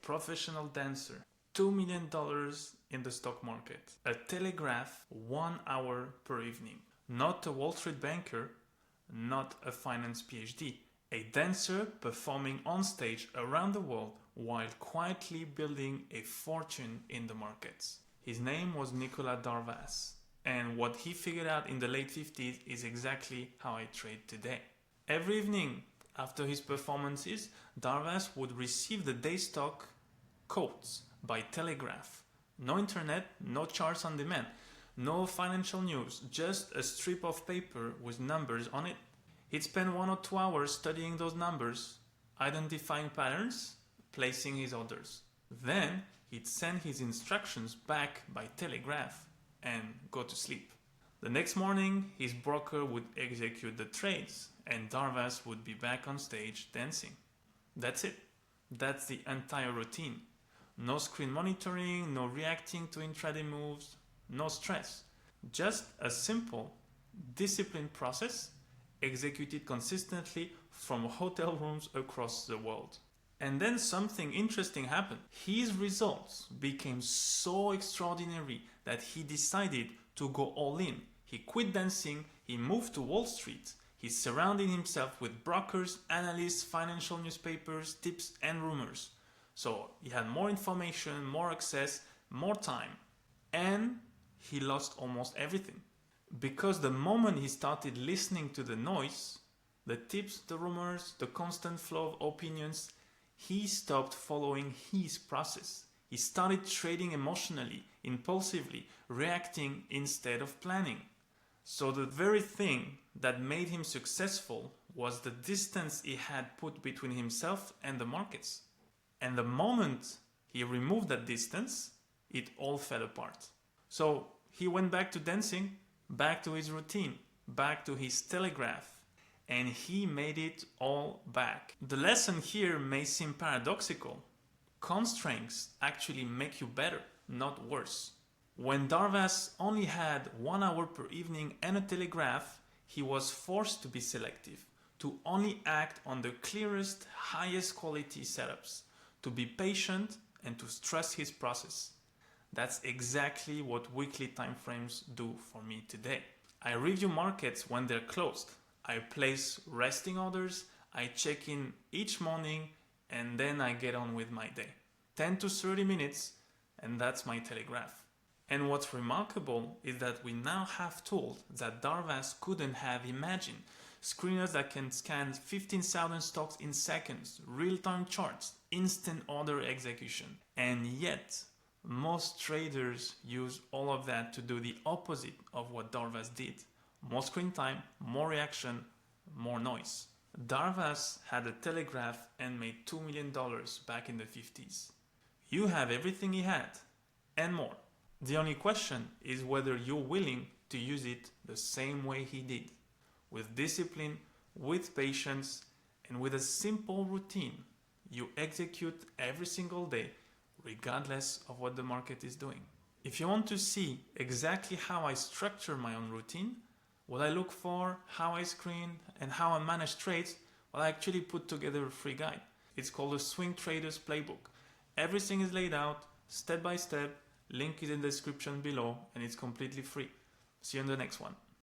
professional dancer, $2 million in the stock market, a telegraph 1 hour per evening. Not a Wall Street banker, not a finance PhD, a dancer performing on stage around the world while quietly building a fortune in the markets. His name was Nicolas Darvas, and what he figured out in the late 50s is exactly how I trade today. Every evening after his performances, Darvas would receive the day stock quotes by telegraph. No internet, no charts on demand, no financial news, just a strip of paper with numbers on it. He'd spend 1 or 2 hours studying those numbers, identifying patterns, placing his orders. Then he'd send his instructions back by telegraph and go to sleep. The next morning, his broker would execute the trades and Darvas would be back on stage dancing. That's it. That's the entire routine. No screen monitoring, no reacting to intraday moves, no stress. Just a simple, disciplined process executed consistently from hotel rooms across the world. And then something interesting happened. His results became so extraordinary that he decided to go all in. He quit dancing, he moved to Wall Street. He surrounded himself with brokers, analysts, financial newspapers, tips, and rumors. So he had more information, more access, more time. And he lost almost everything. Because the moment he started listening to the noise, the tips, the rumors, the constant flow of opinions, he stopped following his process. He started trading emotionally, impulsively, reacting instead of planning. So the very thing that made him successful was the distance he had put between himself and the markets. And the moment he removed that distance, it all fell apart. So he went back to dancing, back to his routine, back to his telegraph, and he made it all back. The lesson here may seem paradoxical. Constraints actually make you better, not worse. When Darvas only had 1 hour per evening and a telegraph, he was forced to be selective, to only act on the clearest, highest quality setups, to be patient and to trust his process. That's exactly what weekly timeframes do for me today. I review markets when they're closed. I place resting orders, I check in each morning, and then I get on with my day. 10 to 30 minutes, and that's my telegraph. And what's remarkable is that we now have tools that Darvas couldn't have imagined. Screeners that can scan 15,000 stocks in seconds, real-time charts, instant order execution. And yet, most traders use all of that to do the opposite of what Darvas did. More screen time, more reaction, more noise. Darvas had a telegraph and made $2 million back in the 50s. You have everything he had, and more. The only question is whether you're willing to use it the same way he did. With discipline, with patience, and with a simple routine, you execute every single day, regardless of what the market is doing. If you want to see exactly how I structure my own routine, what I look for, how I screen, and how I manage trades, well, I actually put together a free guide. It's called the Swing Trader's Playbook. Everything is laid out, step by step, link is in the description below, and it's completely free. See you in the next one.